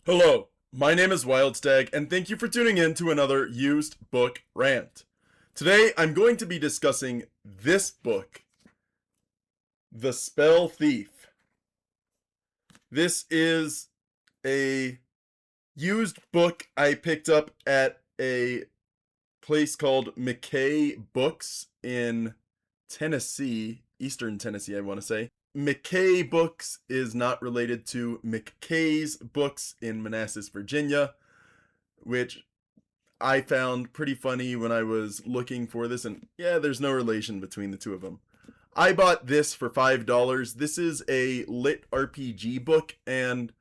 Hello, my name is Wildstag, and thank you for tuning in to another used book rant. Today, I'm going to be discussing this book, The Spell Thief. This is a used book I picked up at a place called McKay Books in Tennessee, Eastern Tennessee, I want to say. McKay Books is not related to McKay's Books in Manassas, Virginia, which I found pretty funny when I was looking for this, and yeah, there's no relation between the two of them. I bought this for $5. This is a lit RPG book, and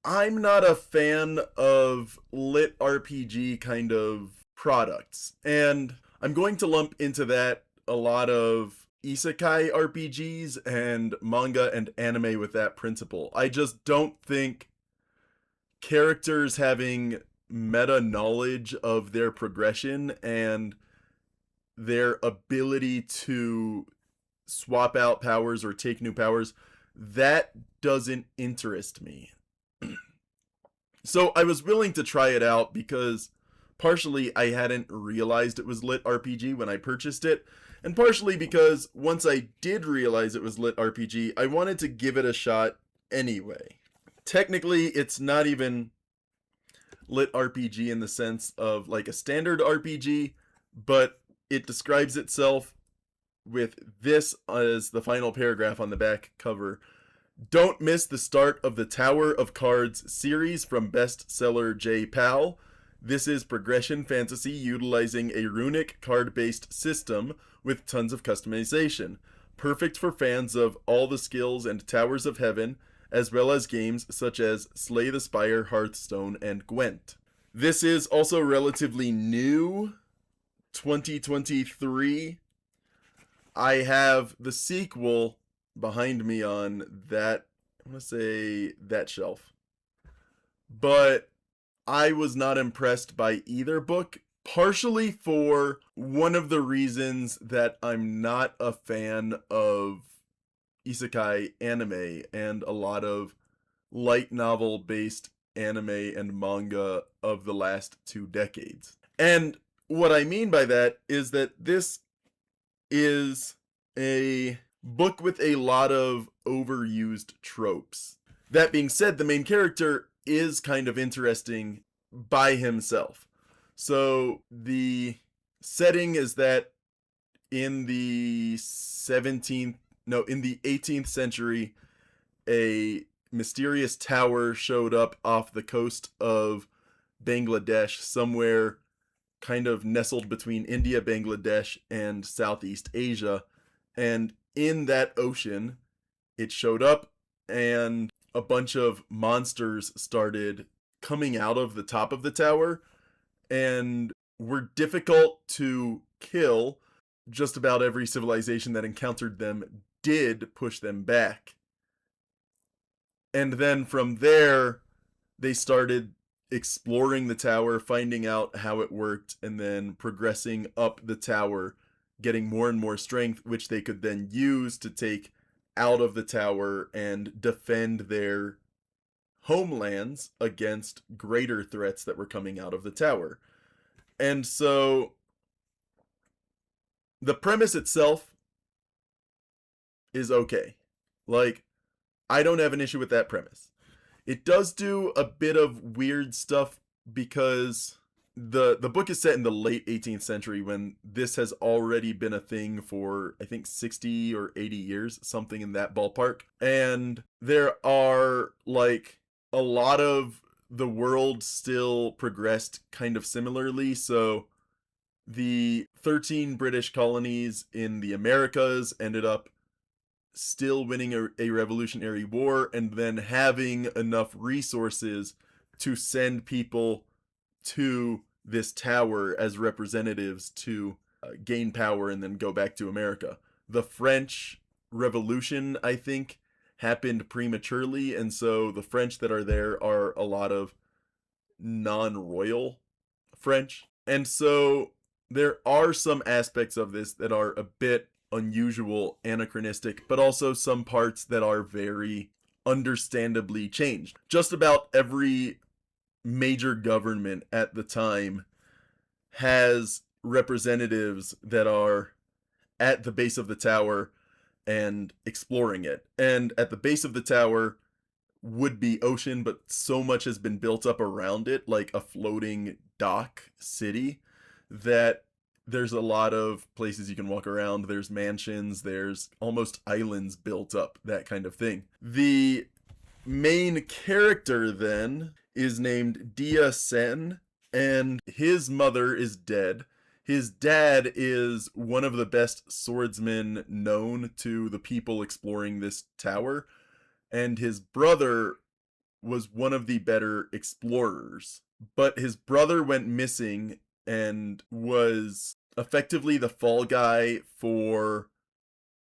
I'm not a fan of lit RPG kind of products. And I'm going to lump into that a lot of isekai RPGs and manga and anime with that principle. I just don't think characters having meta knowledge of their progression and their ability to swap out powers or take new powers, that doesn't interest me. So I was willing to try it out because partially I hadn't realized it was lit RPG when I purchased it, and partially because once I did realize it was lit RPG, I wanted to give it a shot anyway. Technically, it's not even lit RPG in the sense of like a standard RPG, but it describes itself with this as the final paragraph on the back cover. Don't miss the start of the Tower of Cards series from bestseller J. Powell. This is progression fantasy utilizing a runic card-based system with tons of customization. Perfect for fans of All the Skills and Towers of Heaven, as well as games such as Slay the Spire, Hearthstone, and Gwent. This is also relatively new, 2023. I have the sequel behind me on that, I'm going to say that shelf. But I was not impressed by either book, partially for one of the reasons that I'm not a fan of isekai anime and a lot of light novel based anime and manga of the last 2 decades. And what I mean by that is that this is a book with a lot of overused tropes. That being said, the main character is kind of interesting by himself. So the setting is that in the 18th century, a mysterious tower showed up off the coast of Bangladesh, somewhere kind of nestled between India, Bangladesh, and Southeast Asia. And in that ocean, it showed up, and a bunch of monsters started coming out of the top of the tower and were difficult to kill. Just about every civilization that encountered them did push them back. And then from there, they started exploring the tower, finding out how it worked, and then progressing up the tower, getting more and more strength, which they could then use to take out of the tower and defend their homelands against greater threats that were coming out of the tower. And so the premise itself is okay. Like, I don't have an issue with that premise. It does do a bit of weird stuff because the book is set in the late 18th century when this has already been a thing for I think 60 or 80 years, something in that ballpark. And there are like a lot of the world still progressed kind of similarly. So the 13 British colonies in the Americas ended up still winning a revolutionary war and then having enough resources to send people to this tower as representatives to gain power and then go back to America. The French Revolution, I think, happened prematurely, and so the French that are there are a lot of non-royal French. And so there are some aspects of this that are a bit unusual, anachronistic, but also some parts that are very understandably changed. Just about every major government at the time has representatives that are at the base of the tower and exploring it. And at the base of the tower would be ocean, but so much has been built up around it, like a floating dock city, that there's a lot of places you can walk around. There's mansions, there's almost islands built up, that kind of thing. The main character then is named Dia Sen, and his mother is dead. His dad is one of the best swordsmen known to the people exploring this tower, and his brother was one of the better explorers. But his brother went missing and was effectively the fall guy for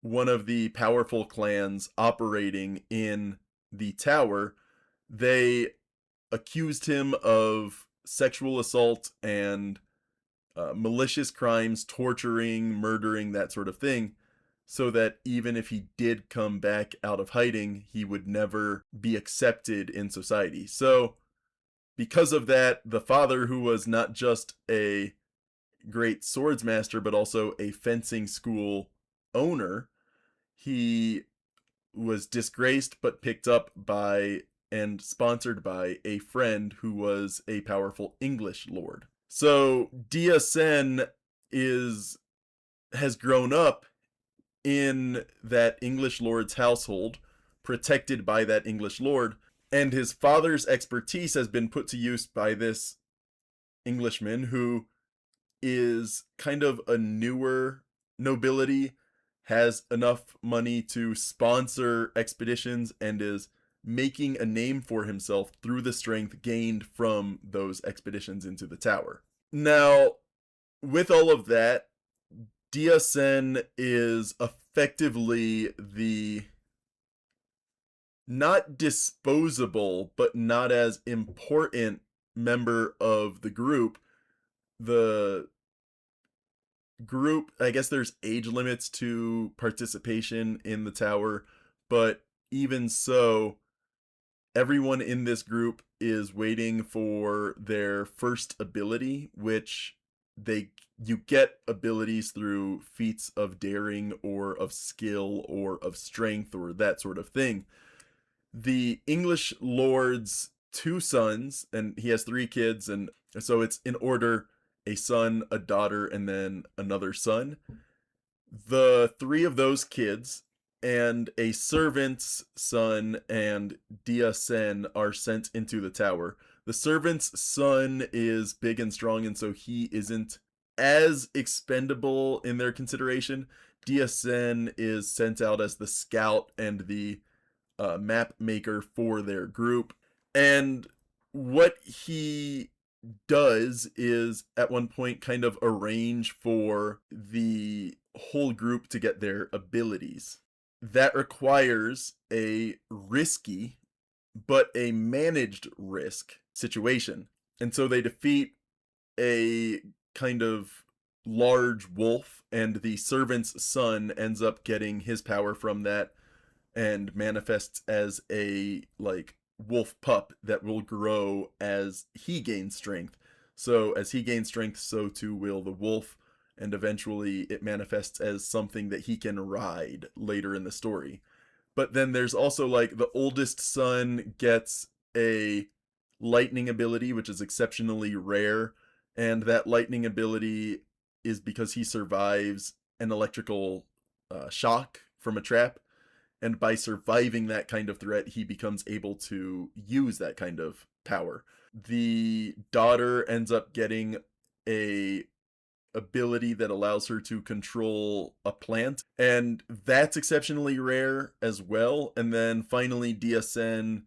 one of the powerful clans operating in the tower. They accused him of sexual assault and malicious crimes, torturing, murdering, that sort of thing, so that even if he did come back out of hiding, he would never be accepted in society. So, because of that, the father, who was not just a great swordsmaster, but also a fencing school owner, he was disgraced but picked up by and sponsored by a friend who was a powerful English lord. So Dia Sen has grown up in that English lord's household, protected by that English lord, and his father's expertise has been put to use by this Englishman, who is kind of a newer nobility, has enough money to sponsor expeditions, and is making a name for himself through the strength gained from those expeditions into the tower. Now, with all of that, Dia Sen is effectively the not disposable, but not as important member of the group. The group, I guess there's age limits to participation in the tower, but even so, everyone in this group is waiting for their first ability, which you get abilities through feats of daring or of skill or of strength or that sort of thing. The English lord's two sons, and he has three kids, and so it's in order: a son, a daughter, and then another son. The three of those kids and a servant's son and Dia Sen are sent into the tower. The servant's son is big and strong, and so he isn't as expendable in their consideration. Dia Sen is sent out as the scout and the map maker for their group. And what he does is at one point kind of arrange for the whole group to get their abilities. That requires a risky but a managed risk situation. And so they defeat a kind of large wolf, and the servant's son ends up getting his power from that and manifests as a like wolf pup that will grow as he gains strength. So as he gains strength, so too will the wolf, and eventually it manifests as something that he can ride later in the story. But then there's also like the oldest son gets a lightning ability, which is exceptionally rare, and that lightning ability is because he survives an electrical shock from a trap, and by surviving that kind of threat, he becomes able to use that kind of power. The daughter ends up getting a ability that allows her to control a plant, and that's exceptionally rare as well. And then finally, Dia Sen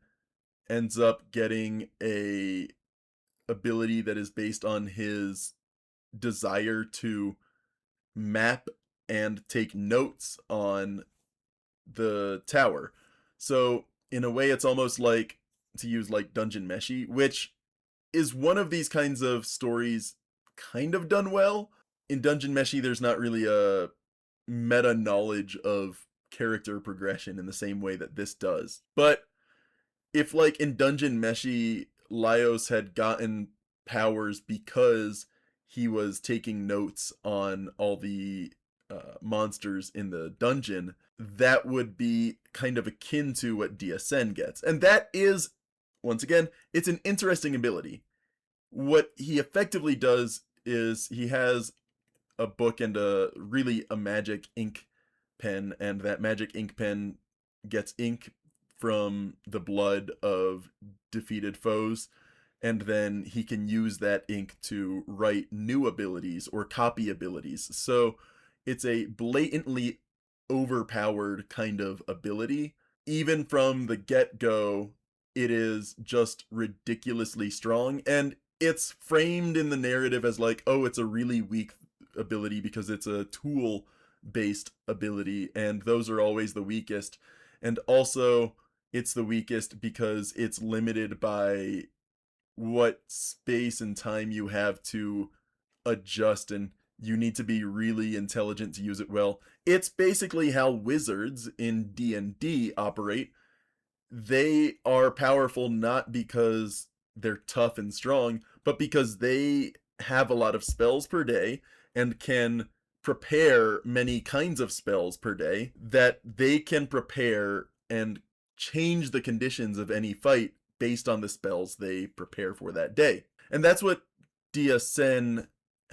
ends up getting a ability that is based on his desire to map and take notes on the tower. So in a way, it's almost like, to use like Dungeon Meshi, which is one of these kinds of stories kind of done well. In Dungeon Meshi, there's not really a meta knowledge of character progression in the same way that this does. But if like in Dungeon Meshi, Laios had gotten powers because he was taking notes on all the monsters in the dungeon, that would be kind of akin to what DSN gets. And that is, once again, it's an interesting ability. What he effectively does is he has a book and a magic ink pen, and that magic ink pen gets ink from the blood of defeated foes, and then he can use that ink to write new abilities or copy abilities. So it's a blatantly overpowered kind of ability. Even from the get-go, it is just ridiculously strong, and it's framed in the narrative as like, oh, it's a really weak ability because it's a tool based ability, and those are always the weakest. And also, it's the weakest because it's limited by what space and time you have to adjust, and you need to be really intelligent to use it well. It's basically how wizards in D&D operate. They are powerful not because they're tough and strong, but because they have a lot of spells per day and can prepare many kinds of spells per day that they can prepare and change the conditions of any fight based on the spells they prepare for that day. And that's what DSN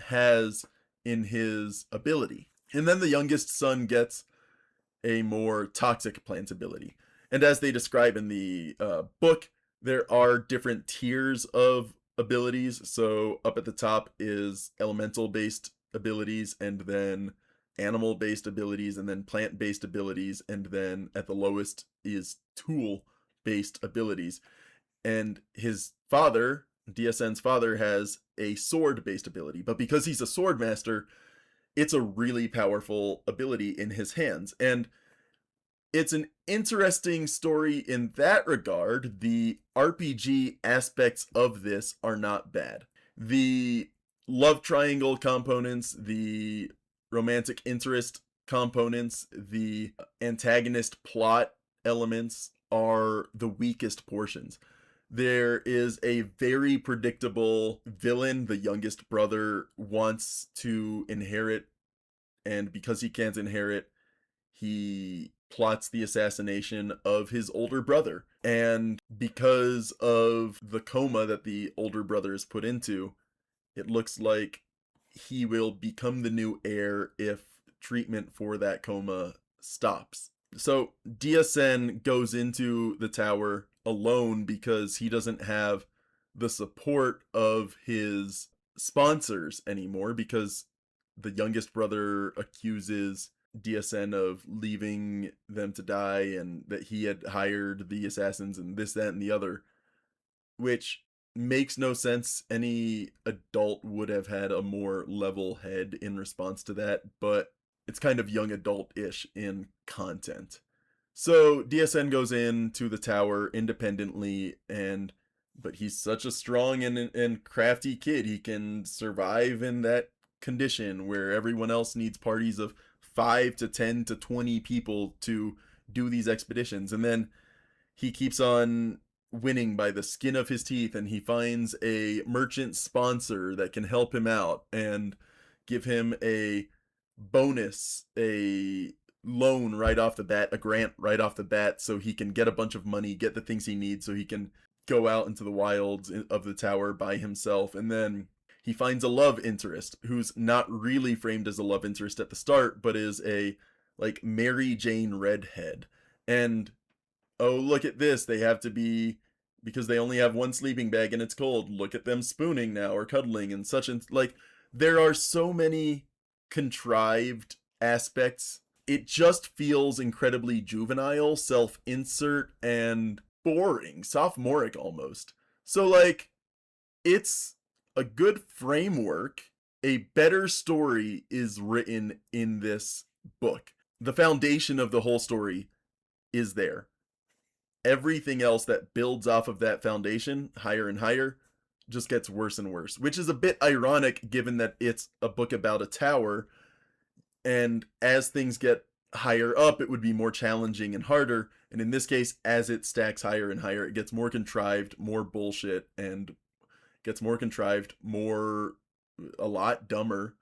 has in his ability. And then the youngest son gets a more toxic plant ability. And as they describe in the book, there are different tiers of abilities. So up at the top is elemental based abilities, and then animal based abilities, and then plant based abilities, and then at the lowest is tool based abilities. And his father, DSN's father, has a sword based ability, but because he's a sword master, it's a really powerful ability in his hands. And it's an interesting story in that regard. The RPG aspects of this are not bad. The love triangle components, the romantic interest components, the antagonist plot elements are the weakest portions. There is a very predictable villain. The youngest brother wants to inherit, and because he can't inherit, he plots the assassination of his older brother. And because of the coma that the older brother is put into, it looks like he will become the new heir if treatment for that coma stops. So DSN goes into the tower alone because he doesn't have the support of his sponsors anymore, because the youngest brother accuses DSN of leaving them to die and that he had hired the assassins and this, that, and the other, which makes no sense. Any adult would have had a more level head in response to that, but it's kind of young adult-ish in content. So DSN goes into the tower independently, but he's such a strong and crafty kid. He can survive in that condition where everyone else needs parties of 5 to 10 to 20 people to do these expeditions. And then he keeps on winning by the skin of his teeth, and he finds a merchant sponsor that can help him out and give him a bonus, a loan right off the bat, a grant right off the bat, so he can get a bunch of money, get the things he needs so he can go out into the wilds of the tower by himself. And then he finds a love interest who's not really framed as a love interest at the start, but is a like Mary Jane redhead. And oh, look at this, they have to be, because they only have one sleeping bag and it's cold, look at them spooning now or cuddling and such. And like, there are so many contrived aspects. It just feels incredibly juvenile, self-insert, and boring, sophomoric almost. So like, it's a good framework. A better story is written in this book. The foundation of the whole story is there. Everything else that builds off of that foundation, higher and higher, just gets worse and worse, which is a bit ironic given that it's a book about a tower. And as things get higher up, it would be more challenging and harder. And in this case, as it stacks higher and higher, it gets more contrived, more bullshit, and gets more contrived, more, a lot dumber.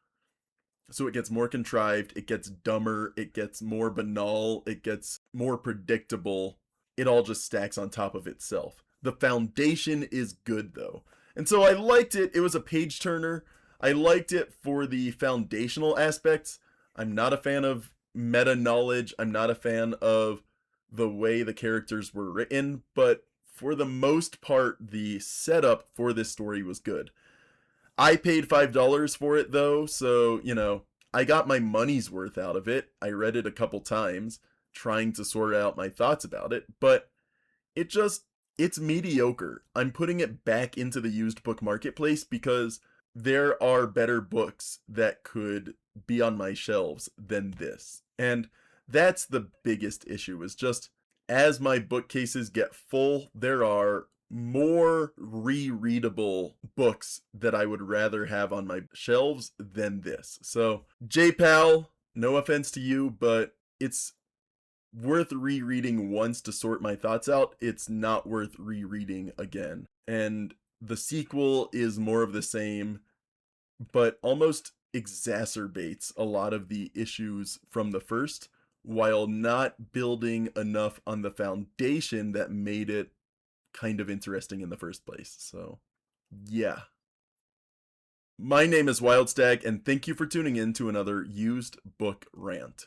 So it gets more contrived, it gets dumber, it gets more banal, it gets more predictable. It all just stacks on top of itself. The foundation is good though. And so I liked it. It was a page turner. I liked it for the foundational aspects. I'm not a fan of meta knowledge. I'm not a fan of the way the characters were written, but for the most part, the setup for this story was good. I paid $5 for it though, so, I got my money's worth out of it. I read it a couple times, trying to sort out my thoughts about it, but it just, it's mediocre. I'm putting it back into the used book marketplace because there are better books that could be on my shelves than this. And that's the biggest issue, is just as my bookcases get full, there are more rereadable books that I would rather have on my shelves than this. So, JPal, no offense to you, but it's worth rereading once to sort my thoughts out. It's not worth rereading again. And the sequel is more of the same, but almost exacerbates a lot of the issues from the first while not building enough on the foundation that made it kind of interesting in the first place. So, yeah. My name is Wildstag, and thank you for tuning in to another used book rant.